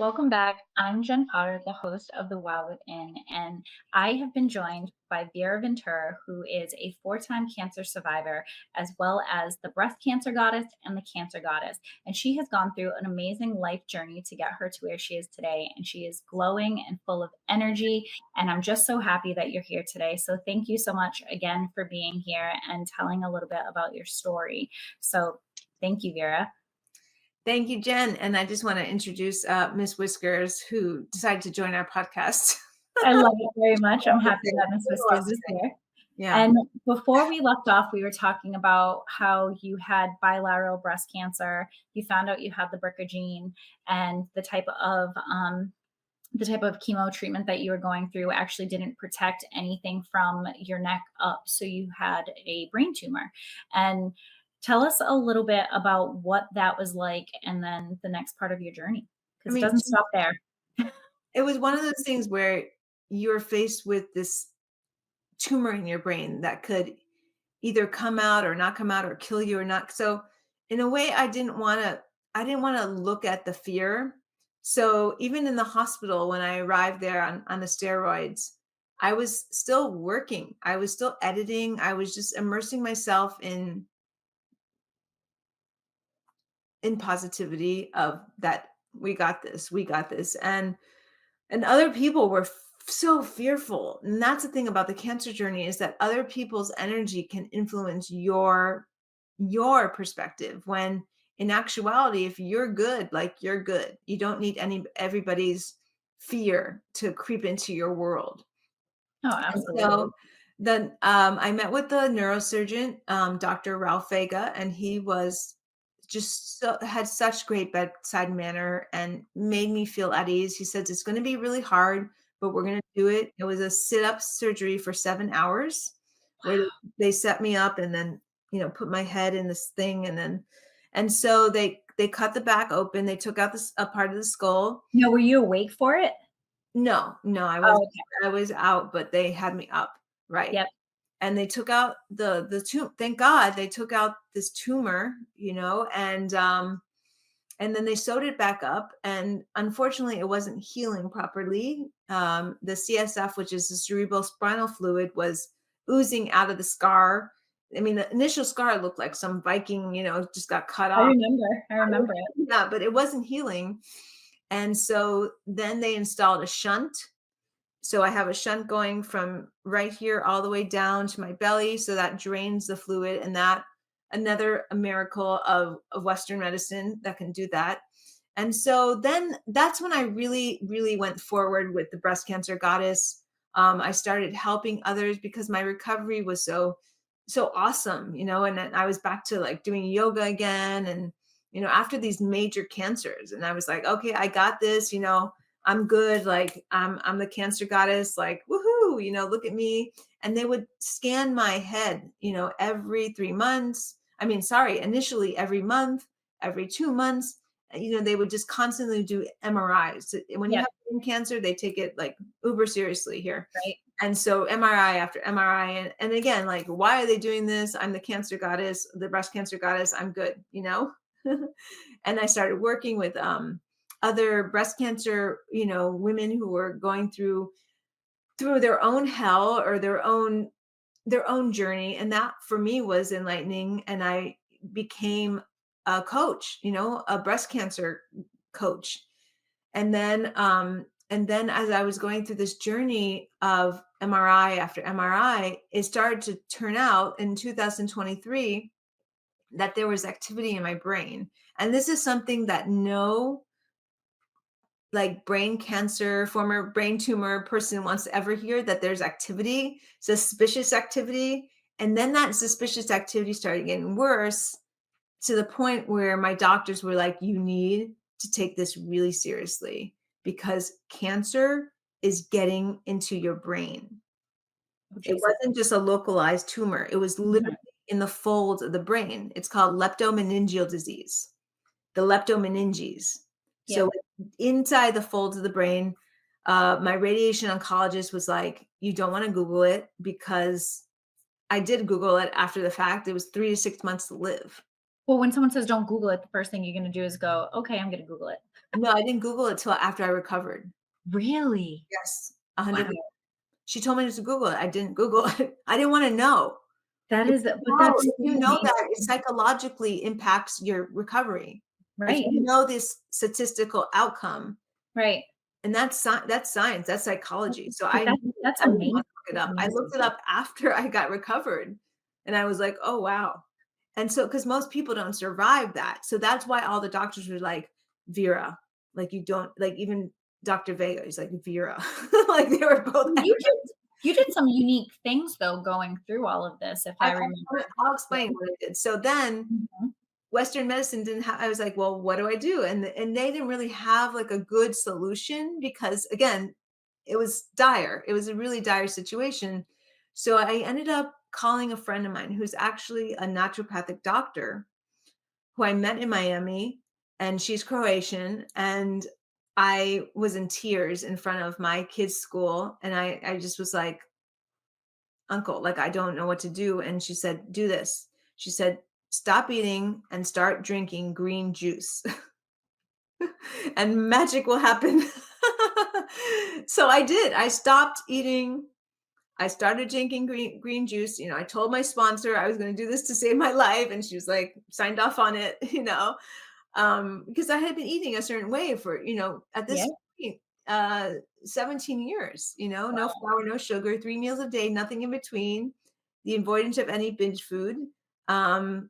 Welcome back. I'm Jen Potter, the host of The Wow Within, and I have been joined by Vera Ventura, who is a four-time cancer survivor, as well as the breast cancer goddess and the cancer goddess. And she has gone through an amazing life journey to get her to where she is today. And she is glowing and full of energy. And I'm just so happy that you're here today. So thank you so much again for being here and telling a little bit about your story. So thank you, Vera. Thank you, Jen. And I just want to introduce Miss Whiskers, who decided to join our podcast. I love it very much. I'm happy that Miss Whiskers is here. Yeah. And before we left off, we were talking about how you had bilateral breast cancer. You found out you had the BRCA gene, and the type of chemo treatment that you were going through actually didn't protect anything from your neck up. So you had a brain tumor. And tell us a little bit about what that was like, and then the next part of your journey, I because it mean, doesn't stop there. it was one of those things where you're faced with this tumor in your brain that could either come out or not come out or kill you or not. So in a way, I didn't want to look at the fear. So even in the hospital, when I arrived there on the steroids, I was still working. I was still editing. I was just immersing myself in positivity of that we got this. And other people were so fearful. And that's the thing about the cancer journey, is that other people's energy can influence your perspective, when in actuality, if you're good, like, you're good. You don't need everybody's fear to creep into your world. Oh, And absolutely. so then I met with the neurosurgeon, Dr. Ralph Vega, and he was had such great bedside manner and made me feel at ease. He says it's going to be really hard, but we're going to do it. It was a sit-up surgery for 7 hours, where they set me up and then put my head in this thing, and so they cut the back open. They took out this a part of the skull. Now, were you awake for it? No, no, Oh, okay. I was out, but they had me up, right? Yep. And they took out the tumor. Thank God they took out this tumor, and then they sewed it back up. And unfortunately, it wasn't healing properly. The CSF, which is the cerebral spinal fluid, was oozing out of the scar. I mean, the initial scar looked like some Viking, just got cut I off. remember. I remember it. Yeah, but it wasn't healing. And so then they installed a shunt. So I have a shunt going from right here all the way down to my belly. So that drains the fluid, and that another a miracle of Western medicine that can do that. And so then that's when I really, really went forward with the breast cancer goddess. I started helping others because my recovery was so awesome, and then I was back to like doing yoga again, and after these major cancers, and I was like, okay, I got this, I'm good. Like, I'm the cancer goddess, like, woohoo, look at me. And they would scan my head, every 3 months. I mean, sorry, initially every month, every 2 months. They would just constantly do MRIs. So when you Yep. have brain cancer, they take it like uber seriously here. Right. And so MRI after MRI. And again, like, why are they doing this? I'm the cancer goddess, the breast cancer goddess. I'm good, And I started working with other breast cancer, women who were going through their own hell, or their own journey. And that for me was enlightening. And I became a coach, a breast cancer coach. And then as I was going through this journey of MRI after MRI, it started to turn out in 2023 that there was activity in my brain. And this is something that no, like, brain cancer, former brain tumor person wants to ever hear, that there's activity, suspicious activity. And then that suspicious activity started getting worse, to the point where my doctors were like, you need to take this really seriously, because cancer is getting into your brain. Oh, It Jesus. wasn't just a localized tumor, it was Mhm. literally in the folds of the brain. It's called leptomeningeal disease, the leptomeninges. Yep. So inside the folds of the brain, my radiation oncologist was like, you don't want to Google it, because I did Google it after the fact. It was 3 to 6 months to live. Well, when someone says don't Google it, the first thing you're gonna do is go, "Okay, I'm gonna Google it." No, I didn't Google it till after I recovered. Really? Yes, Wow. 100. She told me to Google it. I didn't Google it. I didn't wanna know. That If is you but know that's if so you know that, it amazing. psychologically impacts your recovery. If Right, you know this statistical outcome, right. and that's science, that's psychology. So But I knew it. that's I didn't amazing. want to look it That's up. I amazing. looked it up after I got recovered, and I was like, "Oh, wow." And so, because most people don't survive that. So that's why all the doctors were like, "Vera, like, you don't," like, even Dr. Vega, he's like, "Vera." Like, they were both Well, you did some unique things though going through all of this, if I remember I'll explain correctly. what I did. So then Mhm. Western medicine didn't have, I was like, "Well, what do I do?" And they didn't really have, like, a good solution because, again, it was dire. It was a really dire situation. So I ended up calling a friend of mine who's actually a naturopathic doctor who I met in Miami, and she's Croatian, and I was in tears in front of my kids' school, and I just was like, "Uncle, like, I don't know what to do." And she said, "Do this." She said, "Stop eating and start drinking green juice, and magic will happen." So I did. I stopped eating. I started drinking green juice. I told my sponsor I was going to do this to save my life, and she was like, signed off on it. Because I had been eating a certain way for, at Yeah. this point, uh, 17 years, no Wow. flour, no sugar, 3 meals a day, nothing in between, the avoidance of any binge food. Um,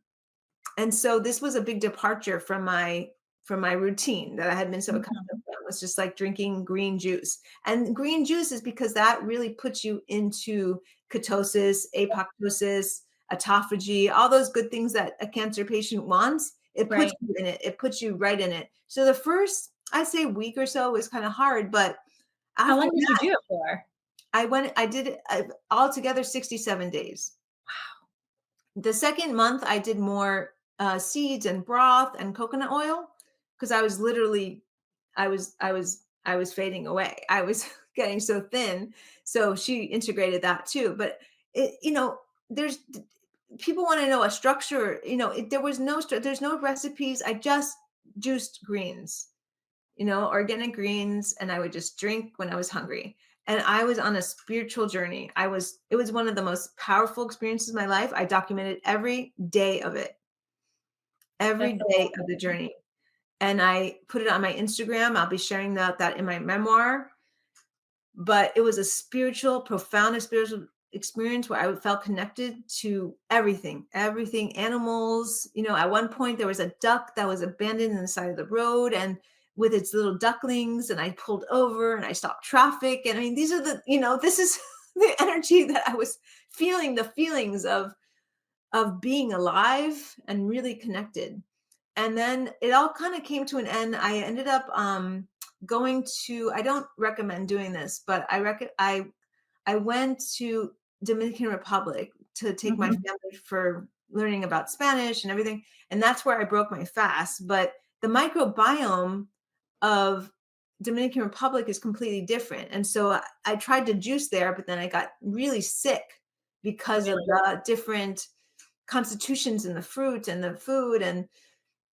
and so this was a big departure from my routine that I had been so accustomed Mhm. to. It was just like drinking green juice. And green juice is because that really puts you into ketosis, apoptosis, autophagy, all those good things that a cancer patient wants. It puts Right. you in it. It puts you right in it. So the first, I'd say, week or so was kind of hard, but How after long did you that, do it for? I did it altogether 67 days. The second month, I did more seeds and broth and coconut oil because I was literally, I was fading away. I was getting so thin. So she integrated that too. But there's people want to know a structure. There was there's no recipes. I just juiced greens, organic greens, and I would just drink when I was hungry. And I was on a spiritual journey. It was one of the most powerful experiences of my life. I documented every day of it, every That's day of the amazing. journey. And I put it on my Instagram. I'll be sharing that in my memoir. But it was a profound spiritual experience where I felt connected to everything, animals. At one point there was a duck that was abandoned in the side of the road and with its little ducklings, and I pulled over and I stopped traffic. And I mean, these are this is the energy that I was feeling, the feelings of being alive and really connected. And then it all kind of came to an end. I ended up going to, I don't recommend doing this, but I went to Dominican Republic to take my Mhm. family for learning about Spanish and everything. And that's where I broke my fast. But the microbiome of Dominican Republic is completely different. And so I tried to juice there, but then I got really sick because of Really? the different constitutions in the fruit and the food.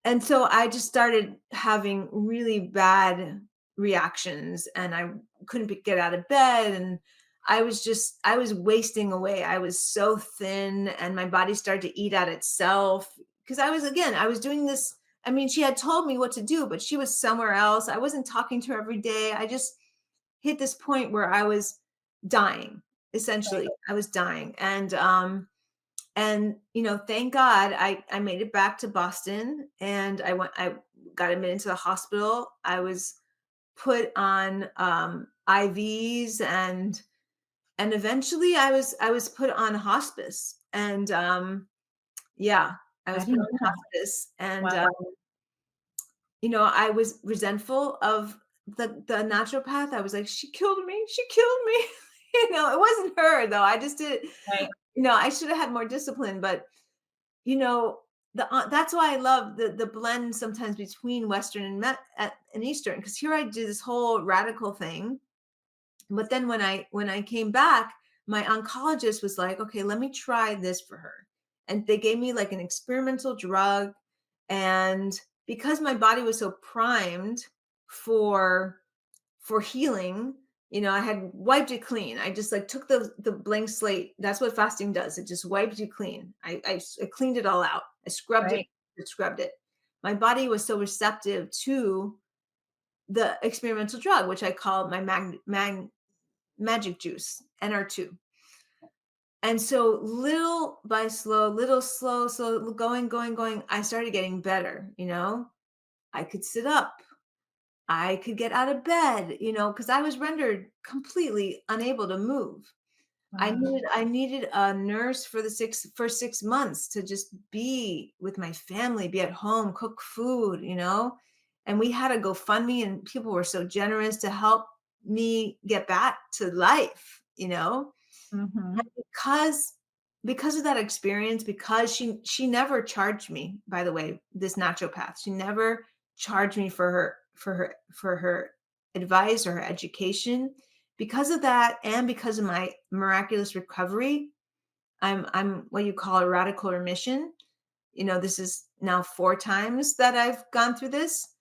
And so I just started having really bad reactions, and I couldn't get out of bed, and I was wasting away. I was so thin, and my body started to eat at itself because I was doing this. I mean, she had told me what to do, but she was somewhere else. I wasn't talking to her every day. I just hit this point where I was dying. Right. Essentially, I was dying. And thank God I made it back to Boston, and I got admitted into the hospital. I was put on IVs, and eventually I was put on hospice. And yeah, I I was put didn't on know that. hospice. And Wow. I was resentful of the naturopath. I was like, she killed me, she killed me. It wasn't her though. I just did. Right. I should have had more discipline. But you know that's why I love the blend sometimes between Western and Eastern, because here I did this whole radical thing. But then when I came back, my oncologist was like, okay, let me try this for her. And they gave me like an experimental drug. And because my body was so primed for healing, I had wiped it clean. I just like took the blank slate. That's what fasting does. It just wipes you clean. I cleaned it all out. I scrubbed it, Right. scrubbed it. My body was so receptive to the experimental drug, which I call my magic juice, NR2. And so little by slow, little slow, going, I started getting better, I could sit up. I could get out of bed, because I was rendered completely unable to move. I Wow. needed I needed a nurse for the first 6 months to just be with my family, be at home, cook food, And we had a GoFundMe, and people were so generous to help me get back to life, Hmm. And because of that experience, because she never charged me, by the way, this naturopath, she never charged me for her advice or her education. Because of that, and because of my miraculous recovery, I'm what you call a radical remission. This is now 4 times that I've gone through this.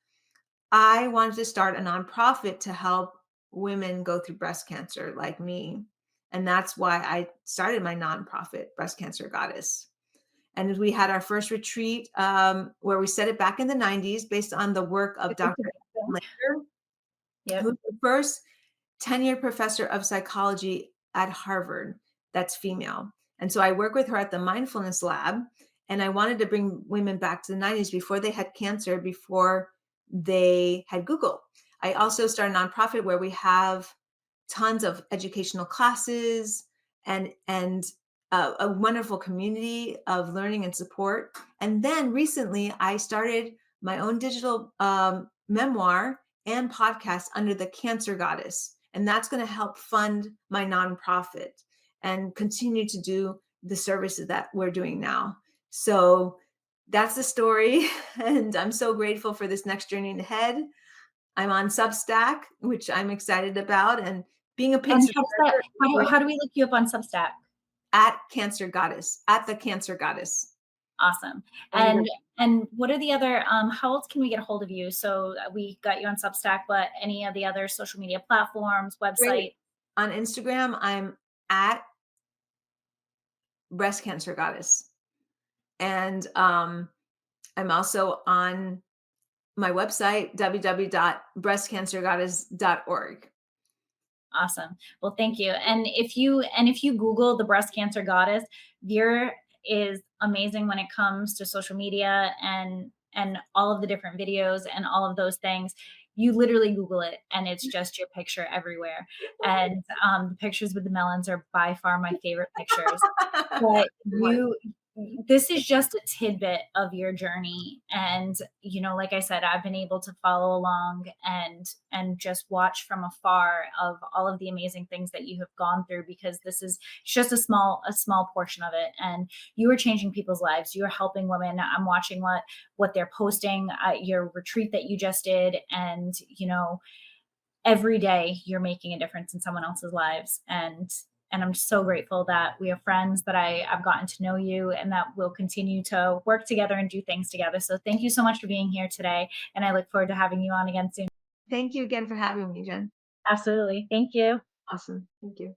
I wanted to start a nonprofit to help women go through breast cancer like me. And that's why I started my nonprofit, Breast Cancer Goddess. And we had our first retreat, where we set it back in the 90s based on the work of It's Dr. amazing. Langer, Yep. who's the first tenured professor of psychology at Harvard that's female. And so I work with her at the mindfulness lab. And I wanted to bring women back to the 90s before they had cancer, before they had Google. I also started a nonprofit where we have tons of educational classes and a wonderful community of learning and support. And then recently, I started my own digital memoir and podcast under the Cancer Goddess, and that's going to help fund my nonprofit and continue to do the services that we're doing now. So that's the story, and I'm so grateful for this next journey ahead. I'm on Substack, which I'm excited about, and being a paid And Substack, subscriber how do we look you up on Substack? at Cancer Goddess, at the Cancer Goddess. Awesome. And And what are the other how else can we get a hold of you? So we got you on Substack, but any of the other social media platforms, great. website? On Instagram, I'm at Breast Cancer Goddess. And I'm also on my website, www.breastcancergoddess.org. Awesome. Well, thank you. And if you Google the breast cancer goddess, Vera is amazing when it comes to social media and all of the different videos and all of those things. You literally Google it and it's just your picture everywhere. And the pictures with the melons are by far my favorite pictures. But One. this is just a tidbit of your journey, and like I said, I've been able to follow along and just watch from afar of all of the amazing things that you have gone through, because this is just a small portion of it, and you are changing people's lives. You are helping women. I'm watching what they're posting at your retreat that you just did, and every day you're making a difference in someone else's lives, and I'm so grateful that we are friends, that I've gotten to know you, and that we'll continue to work together and do things together. So thank you so much for being here today, and I look forward to having you on again soon. Thank you again for having me, Jen. Absolutely. Thank you. Awesome. Thank you.